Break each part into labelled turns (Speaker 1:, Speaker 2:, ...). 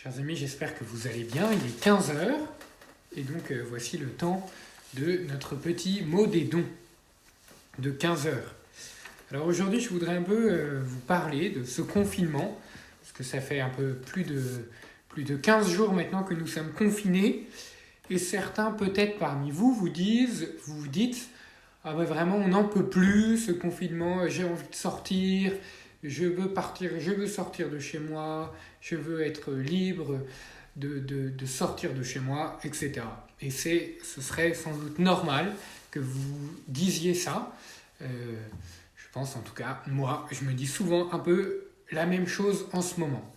Speaker 1: Chers amis, j'espère que vous allez bien. Il est 15 heures et donc voici le temps de notre petit mot des dons de 15 heures. Alors aujourd'hui, je voudrais un peu vous parler de ce confinement, parce que ça fait un peu plus de 15 jours maintenant que nous sommes confinés, et certains peut-être parmi vous vous dites « Ah ben vraiment, on n'en peut plus, ce confinement, j'ai envie de sortir, je veux partir, je veux sortir de chez moi, je veux être libre de sortir de chez moi, etc. » Et ce serait sans doute normal que vous disiez ça. Je pense en tout cas, moi, je me dis souvent un peu la même chose en ce moment.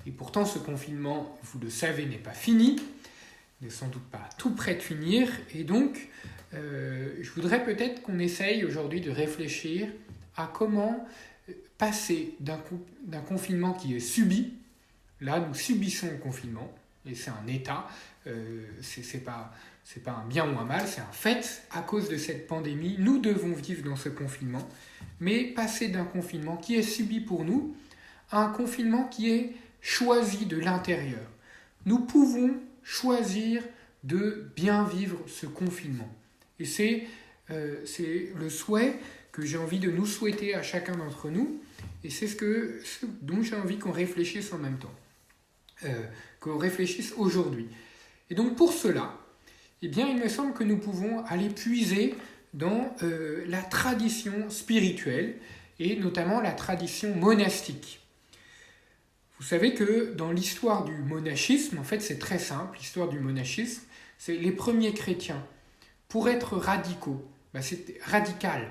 Speaker 1: Et pourtant, ce confinement, vous le savez, n'est pas fini, n'est sans doute pas tout près de finir. Et donc, je voudrais peut-être qu'on essaye aujourd'hui de réfléchir à comment passer d'un confinement qui est subi. Là, nous subissons le confinement, et c'est un état, c'est pas un bien ou un mal, c'est un fait. À cause de cette pandémie, nous devons vivre dans ce confinement, mais passer d'un confinement qui est subi pour nous à un confinement qui est choisi de l'intérieur. Nous pouvons choisir de bien vivre ce confinement. Et c'est le souhait que j'ai envie de nous souhaiter à chacun d'entre nous, et c'est ce dont j'ai envie qu'on réfléchisse en même temps, qu'on réfléchisse aujourd'hui. Et donc pour cela, eh bien, il me semble que nous pouvons aller puiser dans la tradition spirituelle, et notamment la tradition monastique. Vous savez que dans l'histoire du monachisme, en fait c'est très simple, l'histoire du monachisme, c'est les premiers chrétiens. Pour être radicaux, c'était radical.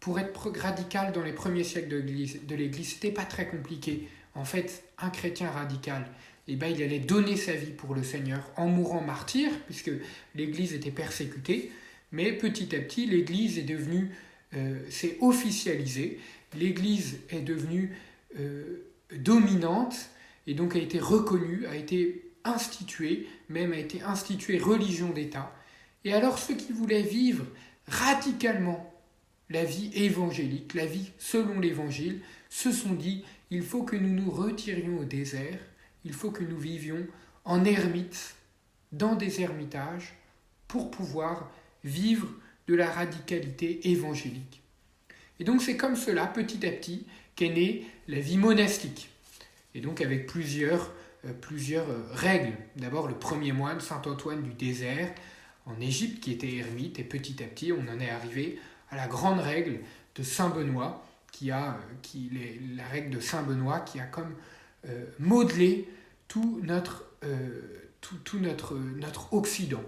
Speaker 1: Pour être radical dans les premiers siècles de l'Église, c'était pas très compliqué. En fait, un chrétien radical, il allait donner sa vie pour le Seigneur en mourant martyr, puisque l'Église était persécutée. Mais petit à petit, l'Église est devenue, s'est officialisée. L'Église est devenue dominante et donc a été reconnue, a été instituée, même a été instituée religion d'État. Et alors ceux qui voulaient vivre radicalement la vie évangélique, la vie selon l'Évangile, se sont dit « il faut que nous nous retirions au désert, il faut que nous vivions en ermite, dans des ermitages, pour pouvoir vivre de la radicalité évangélique. » Et donc c'est comme cela, petit à petit, qu'est née la vie monastique. Et donc avec plusieurs règles. D'abord le premier moine, saint Antoine du désert, en Égypte, qui était ermite, et petit à petit, on en est arrivé à la grande règle de saint Benoît, la règle de saint Benoît qui a comme modelé tout notre Occident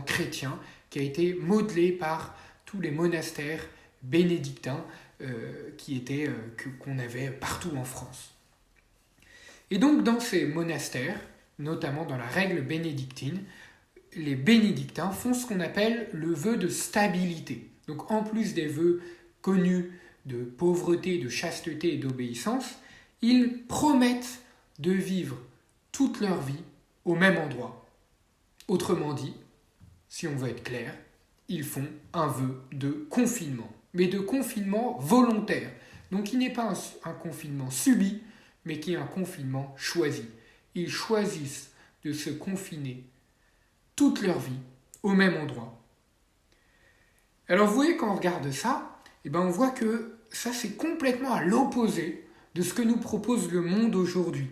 Speaker 1: chrétien, qui a été modelé par tous les monastères bénédictins qu'on avait partout en France. Et donc dans ces monastères, notamment dans la règle bénédictine, les bénédictins font ce qu'on appelle le vœu de stabilité. Donc en plus des vœux connus de pauvreté, de chasteté et d'obéissance, ils promettent de vivre toute leur vie au même endroit. Autrement dit, si on veut être clair, ils font un vœu de confinement, mais de confinement volontaire. Donc qui n'est pas un confinement subi, mais qui est un confinement choisi. Ils choisissent de se confiner toute leur vie au même endroit. Alors vous voyez, quand on regarde ça, on voit que ça c'est complètement à l'opposé de ce que nous propose le monde aujourd'hui.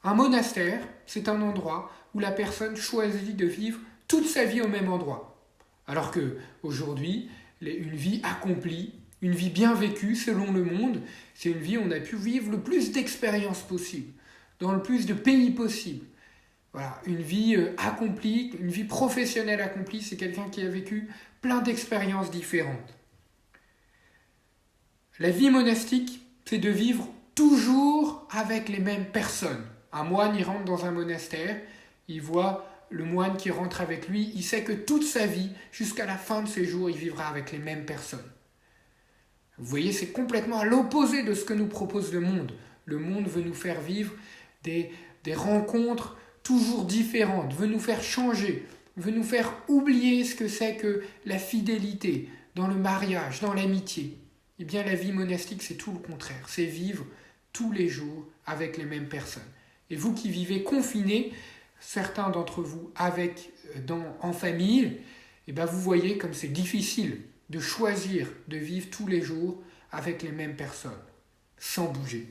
Speaker 1: Un monastère, c'est un endroit où la personne choisit de vivre toute sa vie au même endroit. Alors qu'aujourd'hui, une vie accomplie, une vie bien vécue selon le monde, c'est une vie où on a pu vivre le plus d'expériences possible, dans le plus de pays possible. Voilà, une vie accomplie, une vie professionnelle accomplie, c'est quelqu'un qui a vécu plein d'expériences différentes. La vie monastique, c'est de vivre toujours avec les mêmes personnes. Un moine, il rentre dans un monastère, il voit le moine qui rentre avec lui, il sait que toute sa vie, jusqu'à la fin de ses jours, il vivra avec les mêmes personnes. Vous voyez, c'est complètement à l'opposé de ce que nous propose le monde. Le monde veut nous faire vivre des rencontres toujours différentes, veut nous faire changer, veut nous faire oublier ce que c'est que la fidélité dans le mariage, dans l'amitié. Eh bien, la vie monastique, c'est tout le contraire. C'est vivre tous les jours avec les mêmes personnes. Et vous qui vivez confinés, certains d'entre vous en famille, et ben vous voyez comme c'est difficile de choisir de vivre tous les jours avec les mêmes personnes, sans bouger.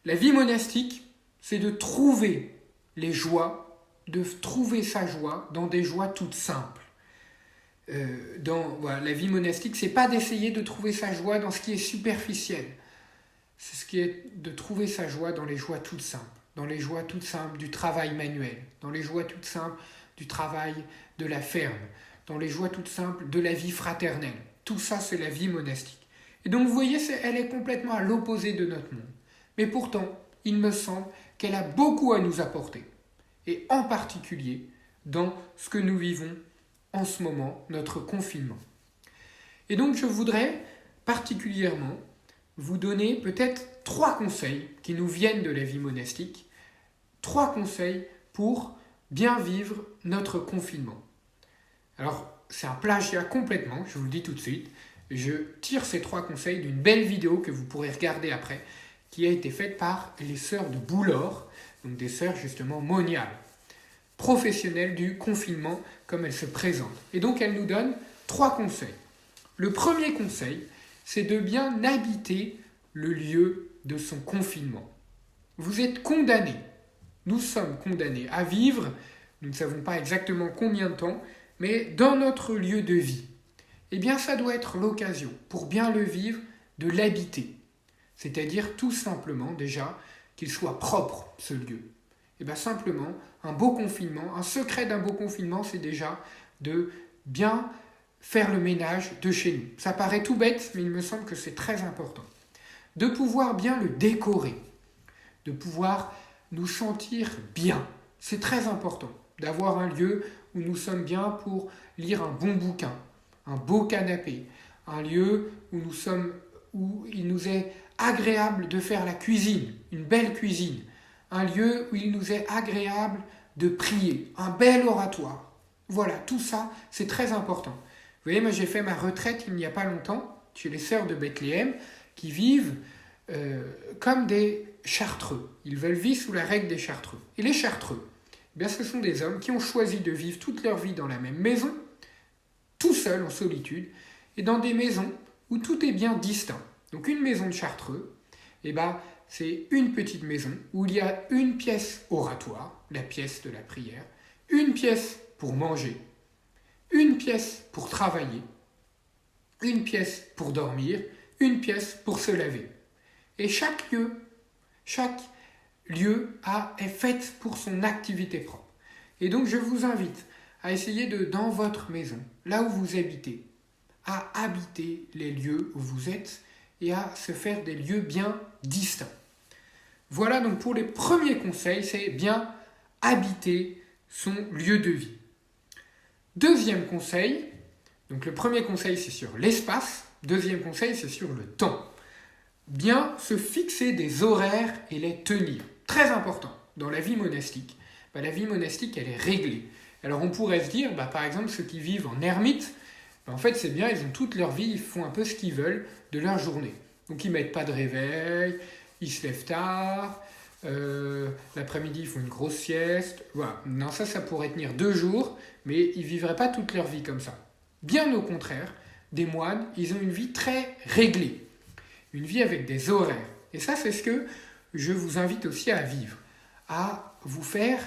Speaker 1: La vie monastique, c'est de trouver les joies, de trouver sa joie dans des joies toutes simples. La vie monastique, c'est pas d'essayer de trouver sa joie dans ce qui est superficiel. C'est ce qui est de trouver sa joie dans les joies toutes simples. Dans les joies toutes simples du travail manuel, dans les joies toutes simples du travail de la ferme, dans les joies toutes simples de la vie fraternelle. Tout ça, c'est la vie monastique. Et donc, vous voyez, elle est complètement à l'opposé de notre monde. Mais pourtant, il me semble qu'elle a beaucoup à nous apporter. Et en particulier, dans ce que nous vivons en ce moment, notre confinement. Et donc, je voudrais particulièrement vous donner peut-être 3 conseils qui nous viennent de la vie monastique, 3 conseils pour bien vivre notre confinement. Alors, c'est un plagiat complètement, je vous le dis tout de suite. Je tire ces 3 conseils d'une belle vidéo que vous pourrez regarder après, qui a été faite par les sœurs de Boulor, donc des sœurs justement moniales, professionnelles du confinement comme elles se présentent. Et donc, elles nous donnent 3 conseils. Le premier conseil, c'est de bien habiter le lieu de son confinement. Vous êtes condamnés, nous sommes condamnés à vivre, nous ne savons pas exactement combien de temps, mais dans notre lieu de vie. Eh bien, ça doit être l'occasion, pour bien le vivre, de l'habiter. C'est-à-dire tout simplement déjà qu'il soit propre, ce lieu. Et bien simplement, un beau confinement, un secret d'un beau confinement, c'est déjà de bien faire le ménage de chez nous. Ça paraît tout bête, mais il me semble que c'est très important. De pouvoir bien le décorer, de pouvoir nous sentir bien. C'est très important d'avoir un lieu où nous sommes bien pour lire un bon bouquin, un beau canapé, un lieu où il nous est agréable de faire la cuisine, une belle cuisine, un lieu où il nous est agréable de prier, un bel oratoire. Voilà, tout ça, c'est très important. Vous voyez, moi j'ai fait ma retraite il n'y a pas longtemps chez les sœurs de Bethléem qui vivent comme des chartreux. Ils veulent vivre sous la règle des chartreux. Et les chartreux, eh bien, ce sont des hommes qui ont choisi de vivre toute leur vie dans la même maison, tout seuls en solitude, et dans des maisons où tout est bien distinct. Donc une maison de chartreux, eh ben, c'est une petite maison où il y a une pièce oratoire, la pièce de la prière, une pièce pour manger, une pièce pour travailler, une pièce pour dormir, une pièce pour se laver. Et chaque lieu est fait pour son activité propre. Et donc je vous invite à essayer dans votre maison, là où vous habitez, à habiter les lieux où vous êtes et à se faire des lieux bien distincts. Voilà donc pour les premiers conseils, c'est bien habiter son lieu de vie. Deuxième conseil, donc le premier conseil c'est sur l'espace, deuxième conseil c'est sur le temps. Bien se fixer des horaires et les tenir. Très important dans la vie monastique. La vie monastique elle est réglée. Alors on pourrait se dire, par exemple ceux qui vivent en ermite, en fait c'est bien, ils ont toute leur vie, ils font un peu ce qu'ils veulent de leur journée. Donc ils ne mettent pas de réveil, ils se lèvent tard, l'après-midi ils font une grosse sieste. Voilà. Non, ça pourrait tenir 2 jours, mais ils ne vivraient pas toute leur vie comme ça. Bien au contraire, des moines, ils ont une vie très réglée, une vie avec des horaires. Et ça c'est ce que je vous invite aussi à vivre, à vous faire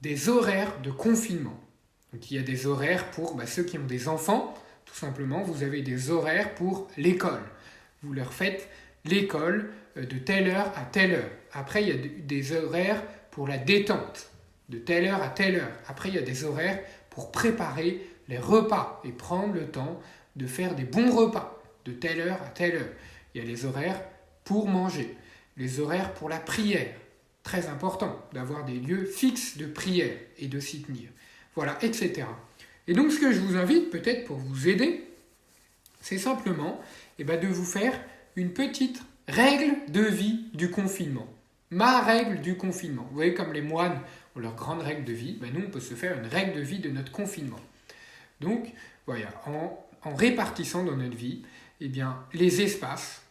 Speaker 1: des horaires de confinement. Donc il y a des horaires pour ceux qui ont des enfants, tout simplement, vous avez des horaires pour l'école. Vous leur faites l'école de telle heure à telle heure. Après, il y a des horaires pour la détente, de telle heure à telle heure. Après, il y a des horaires pour préparer les repas et prendre le temps de faire des bons repas, de telle heure à telle heure. Il y a les horaires pour manger, les horaires pour la prière. Très important d'avoir des lieux fixes de prière et de s'y tenir. Voilà, etc. Et donc, ce que je vous invite, peut-être pour vous aider, c'est simplement de vous faire une petite règle de vie du confinement. Ma règle du confinement. Vous voyez, comme les moines ont leur grande règle de vie, nous, on peut se faire une règle de vie de notre confinement. Donc, voilà, en répartissant dans notre vie les espaces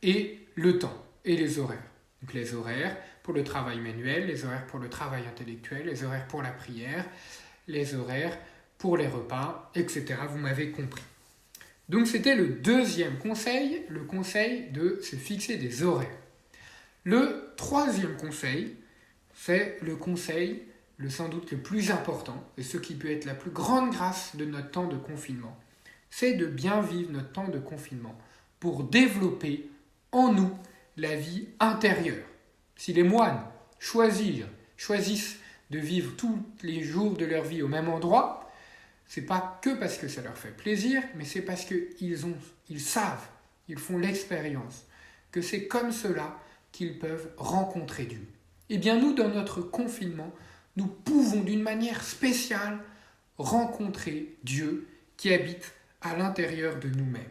Speaker 1: et le temps et les horaires. Donc les horaires pour le travail manuel, les horaires pour le travail intellectuel, les horaires pour la prière, les horaires pour les repas, etc. Vous m'avez compris. Donc c'était le deuxième conseil, le conseil de se fixer des horaires. Le troisième conseil, c'est le conseil, sans doute le plus important, et ce qui peut être la plus grande grâce de notre temps de confinement, c'est de bien vivre notre temps de confinement pour développer en nous la vie intérieure. Si les moines choisissent de vivre tous les jours de leur vie au même endroit, c'est pas que parce que ça leur fait plaisir, mais c'est parce qu'ils savent, ils font l'expérience que c'est comme cela qu'ils peuvent rencontrer Dieu. Eh bien nous, dans notre confinement, nous pouvons d'une manière spéciale rencontrer Dieu qui habite à l'intérieur de nous-mêmes.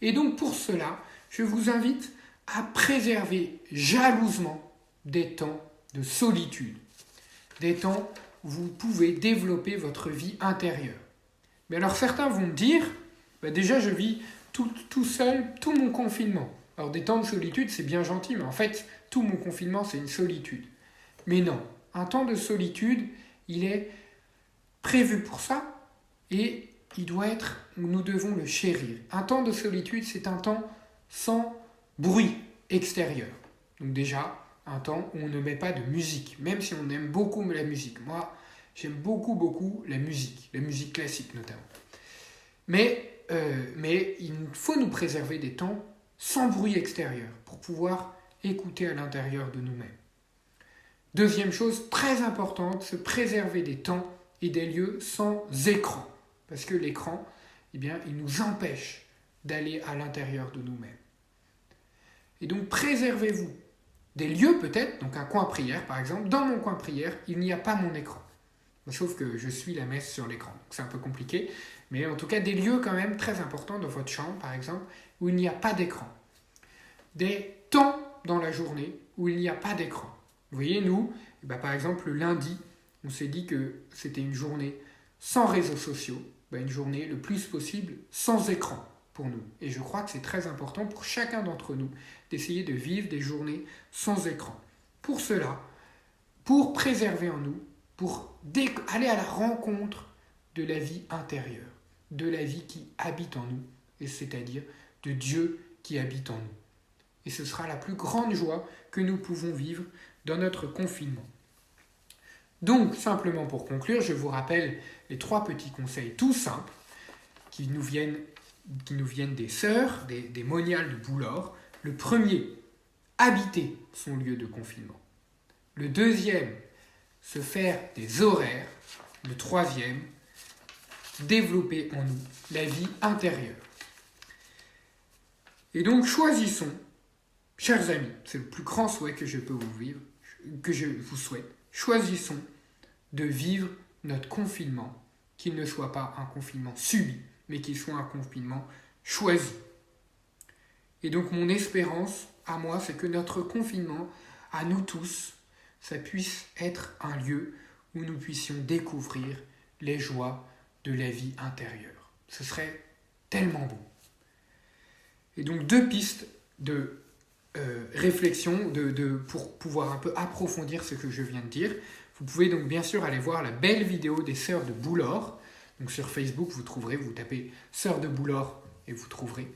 Speaker 1: Et donc pour cela, je vous invite à préserver jalousement des temps de solitude, des temps où vous pouvez développer votre vie intérieure. Mais alors certains vont me dire, déjà je vis tout seul, tout mon confinement. Alors des temps de solitude, c'est bien gentil, mais en fait, tout mon confinement, c'est une solitude. Mais non, un temps de solitude, il est prévu pour ça, et nous devons le chérir. Un temps de solitude, c'est un temps sans bruit extérieur. Donc déjà, un temps où on ne met pas de musique, même si on aime beaucoup la musique. Moi, j'aime beaucoup la musique classique notamment. Mais il faut nous préserver des temps sans bruit extérieur pour pouvoir écouter à l'intérieur de nous-mêmes. Deuxième chose très importante, se préserver des temps et des lieux sans écran. Parce que l'écran, il nous empêche d'aller à l'intérieur de nous-mêmes. Et donc préservez-vous des lieux peut-être, donc un coin prière par exemple. Dans mon coin prière, il n'y a pas mon écran. Sauf que je suis la messe sur l'écran, donc c'est un peu compliqué. Mais en tout cas, des lieux quand même très importants dans votre chambre par exemple, où il n'y a pas d'écran. Des temps dans la journée où il n'y a pas d'écran. Vous voyez, nous, par exemple le lundi, on s'est dit que c'était une journée sans réseaux sociaux, une journée le plus possible sans écran pour nous. Et je crois que c'est très important pour chacun d'entre nous d'essayer de vivre des journées sans écran. Pour cela, pour préserver en nous, pour aller à la rencontre de la vie intérieure, de la vie qui habite en nous, et c'est-à-dire de Dieu qui habite en nous. Et ce sera la plus grande joie que nous pouvons vivre dans notre confinement. Donc, simplement pour conclure, je vous rappelle les 3 petits conseils tout simples qui nous viennent des sœurs, des moniales de Boulor. Le premier, habiter son lieu de confinement. Le deuxième, se faire des horaires. Le troisième, développer en nous la vie intérieure. Et donc, choisissons, chers amis, c'est le plus grand souhait que je vous souhaite, choisissons de vivre notre confinement, qu'il ne soit pas un confinement subi, mais qu'il soit un confinement choisi. Et donc mon espérance, à moi, c'est que notre confinement, à nous tous, ça puisse être un lieu où nous puissions découvrir les joies de la vie intérieure. Ce serait tellement beau. Et donc 2 pistes de réflexion pour pouvoir un peu approfondir ce que je viens de dire. Vous pouvez donc bien sûr aller voir la belle vidéo des Sœurs de Boulor. Donc sur Facebook, vous tapez Sœurs de Boulor et vous trouverez.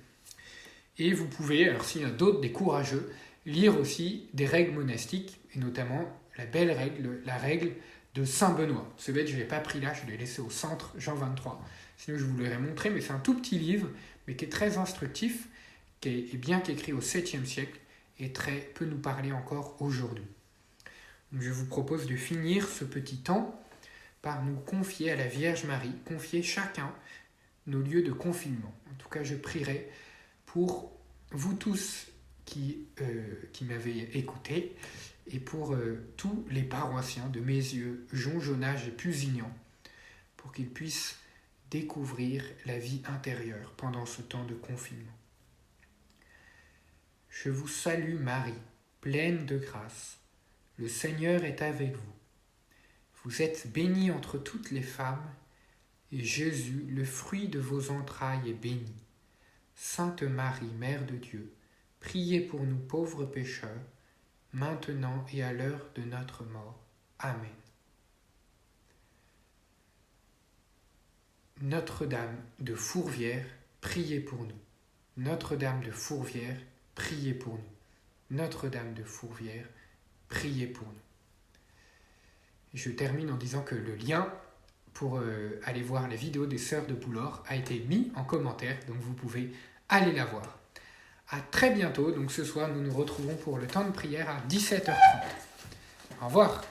Speaker 1: Et vous pouvez, alors s'il y en a d'autres, des courageux, lire aussi des règles monastiques, et notamment la règle de Saint-Benoît. Ce bête, je ne l'ai pas pris là, je l'ai laissé au centre, Jean 23. Sinon, je vous l'aurais montré, mais c'est un tout petit livre, mais qui est très instructif, qui est bien qu'écrit au 7e siècle, et peut nous parler encore aujourd'hui. Donc, je vous propose de finir ce petit temps par nous confier à la Vierge Marie, confier chacun nos lieux de confinement. En tout cas, je prierai pour vous tous qui m'avez écouté et pour tous les paroissiens de Mézieux, Jonjonage et Pusignan, pour qu'ils puissent découvrir la vie intérieure pendant ce temps de confinement. Je vous salue Marie, pleine de grâce. Le Seigneur est avec vous. Vous êtes bénie entre toutes les femmes, et Jésus, le fruit de vos entrailles, est béni. Sainte Marie, Mère de Dieu, priez pour nous pauvres pécheurs, maintenant et à l'heure de notre mort. Amen. Notre-Dame de Fourvière, priez pour nous. Notre-Dame de Fourvière, priez pour nous. Notre-Dame de Fourvière, priez pour nous. Je termine en disant que le lien pour aller voir les vidéos des Sœurs de Boulor a été mis en commentaire, donc vous pouvez aller la voir. À très bientôt, donc ce soir nous nous retrouvons pour le temps de prière à 17h30. Au revoir.